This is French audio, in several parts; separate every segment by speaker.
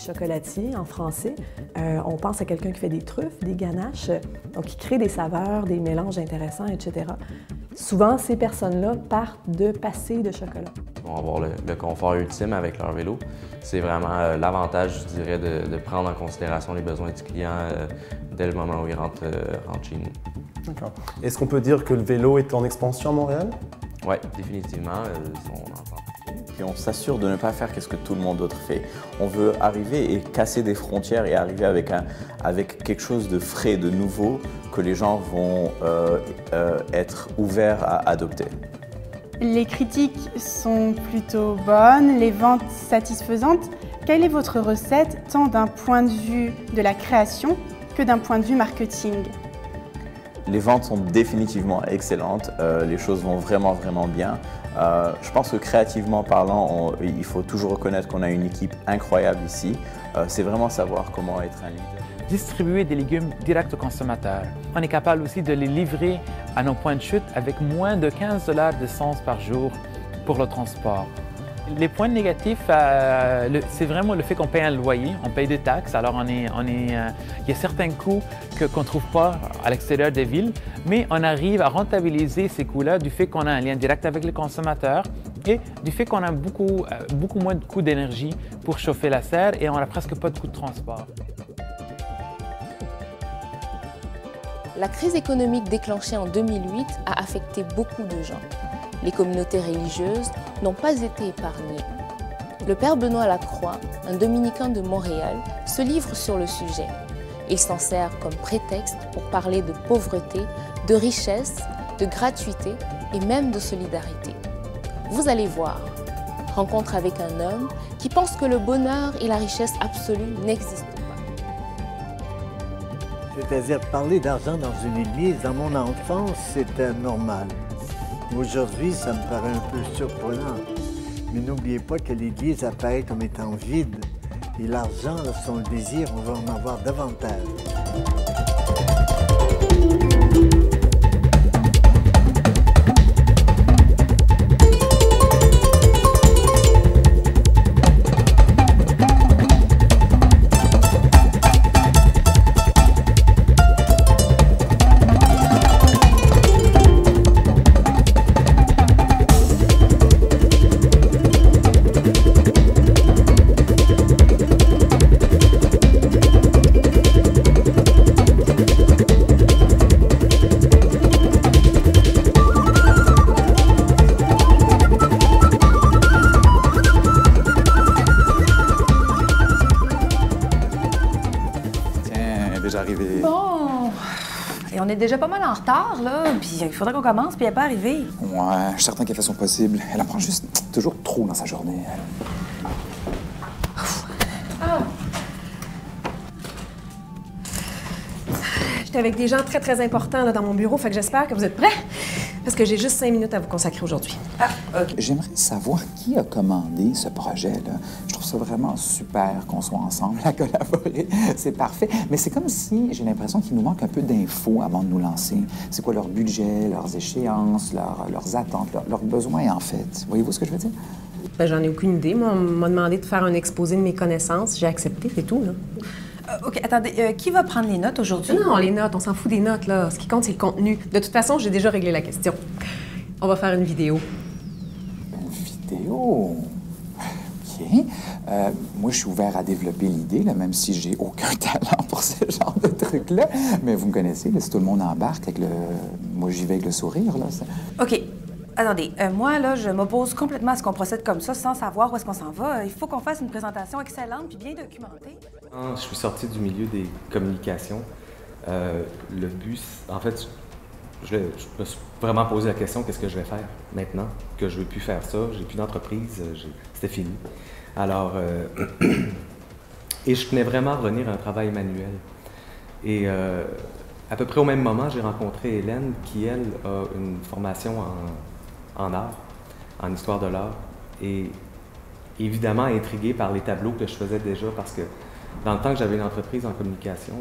Speaker 1: chocolatier en français. On pense à quelqu'un qui fait des truffes, des ganaches, donc qui crée des saveurs, des mélanges intéressants, etc. Souvent, ces personnes-là partent de passés de chocolat.
Speaker 2: Ils vont avoir le confort ultime avec leur vélo. C'est vraiment l'avantage, je dirais, de prendre en considération les besoins du client dès le moment où il rentre chez nous.
Speaker 3: D'accord. Est-ce qu'on peut dire que le vélo est en expansion à Montréal?
Speaker 2: Oui, définitivement. On entend.
Speaker 4: Et on s'assure de ne pas faire ce que tout le monde d'autre fait. On veut arriver et casser des frontières et arriver avec quelque chose de frais, de nouveau, que les gens vont être ouverts à adopter.
Speaker 5: Les critiques sont plutôt bonnes, les ventes satisfaisantes. Quelle est votre recette, tant d'un point de vue de la création que d'un point de vue marketing?
Speaker 4: Les ventes sont définitivement excellentes, les choses vont vraiment bien. Je pense que créativement parlant, il faut toujours reconnaître qu'on a une équipe incroyable ici. C'est vraiment savoir comment être un leader.
Speaker 6: Distribuer des légumes directs aux consommateurs. On est capable aussi de les livrer à nos points de chute avec moins de 15 $ d'essence par jour pour le transport. Les points négatifs, c'est vraiment le fait qu'on paye un loyer, on paye des taxes, alors il y a certains coûts qu'on ne trouve pas à l'extérieur des villes, mais on arrive à rentabiliser ces coûts-là du fait qu'on a un lien direct avec les consommateurs et du fait qu'on a beaucoup moins de coûts d'énergie pour chauffer la serre et on n'a presque pas de coûts de transport.
Speaker 7: La crise économique déclenchée en 2008 a affecté beaucoup de gens. Les communautés religieuses n'ont pas été épargnées. Le père Benoît Lacroix, un dominicain de Montréal, se livre sur le sujet. Il s'en sert comme prétexte pour parler de pauvreté, de richesse, de gratuité et même de solidarité. Vous allez voir, rencontre avec un homme qui pense que le bonheur et la richesse absolue n'existent pas.
Speaker 8: C'est-à-dire parler d'argent dans une église, dans mon enfance, c'était normal. Aujourd'hui, ça me paraît un peu surprenant. Mais n'oubliez pas que l'Église apparaît comme étant vide. Et l'argent, lorsqu'on le désire, on va en avoir davantage.
Speaker 4: Déjà arrivé.
Speaker 9: Bon, et on est déjà pas mal en retard, là, puis il faudrait qu'on commence, puis elle n'est pas arrivée.
Speaker 10: Ouais, je suis certain qu'elle fait son possible. Elle en prend juste toujours trop dans sa journée.
Speaker 1: J'étais avec des gens très importants là, dans mon bureau, fait que j'espère que vous êtes prêts, parce que j'ai juste 5 minutes à vous consacrer aujourd'hui.
Speaker 10: J'aimerais savoir qui a commandé ce projet-là. Je trouve ça vraiment super qu'on soit ensemble à collaborer. C'est parfait. Mais c'est comme si j'ai l'impression qu'il nous manque un peu d'infos avant de nous lancer. C'est quoi leur budget, leurs échéances, leurs attentes, leurs besoins, en fait. Voyez-vous ce que je veux dire?
Speaker 1: Ben, j'en ai aucune idée. Moi, on m'a demandé de faire un exposé de mes connaissances. J'ai accepté, c'est tout, là.
Speaker 9: OK, attendez, qui va prendre les notes aujourd'hui?
Speaker 1: Non, les notes, on s'en fout des notes, là. Ce qui compte, c'est le contenu. De toute façon, j'ai déjà réglé la question. On va faire une vidéo.
Speaker 10: Une vidéo? OK. Moi, je suis ouvert à développer l'idée, là, même si j'ai aucun talent pour ce genre de truc-là. Mais vous me connaissez, là, si tout le monde embarque avec le... Moi, j'y vais avec le sourire, là.
Speaker 9: OK. Attendez, moi, là, je m'oppose complètement à ce qu'on procède comme ça, sans savoir où est-ce qu'on s'en va. Il faut qu'on fasse une présentation excellente puis bien documentée.
Speaker 2: Quand je suis sorti du milieu des communications, le but, en fait, je me suis vraiment posé la question, qu'est-ce que je vais faire maintenant que je ne veux plus faire ça, j'ai plus d'entreprise, c'était fini. Alors, et je tenais vraiment à revenir à un travail manuel. Et à peu près au même moment, j'ai rencontré Hélène qui, elle, a une formation en art, en histoire de l'art, et évidemment intriguée par les tableaux que je faisais déjà, parce que dans le temps que j'avais une entreprise en communication,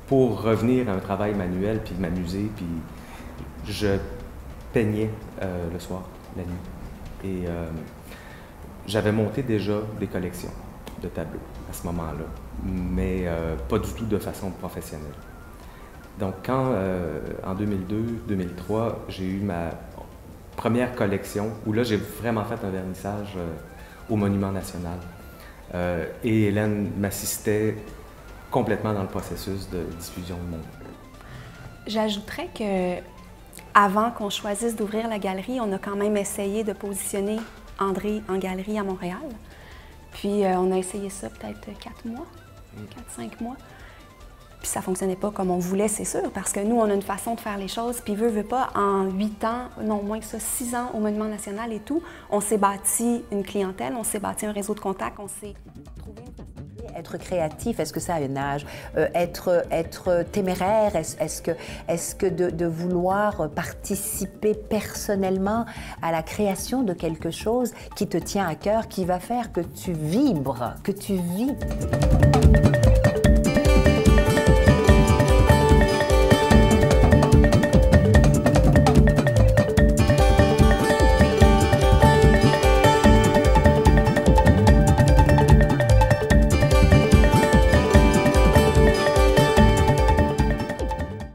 Speaker 2: pour revenir à un travail manuel, puis m'amuser, puis je peignais le soir, la nuit. Et j'avais monté déjà des collections. de tableau à ce moment-là, mais pas du tout de façon professionnelle. Donc quand, en 2002-2003, j'ai eu ma première collection, où là j'ai vraiment fait un vernissage au Monument national, et Hélène m'assistait complètement dans le processus de diffusion de mon.
Speaker 11: J'ajouterais que avant qu'on choisisse d'ouvrir la galerie, on a quand même essayé de positionner André en galerie à Montréal. Puis on a essayé ça peut-être 4 mois, 4-5 mois. Puis ça ne fonctionnait pas comme on voulait, c'est sûr, parce que nous, on a une façon de faire les choses. Puis veut pas, en 8 ans, non moins que ça, 6 ans au Monument national et tout, on s'est bâti une clientèle, on s'est bâti un réseau de contacts, on s'est trouvé une façon.
Speaker 12: Être créatif, est-ce que ça a un âge? Être téméraire, est-ce que de vouloir participer personnellement à la création de quelque chose qui te tient à cœur, qui va faire que tu vibres, que tu vis?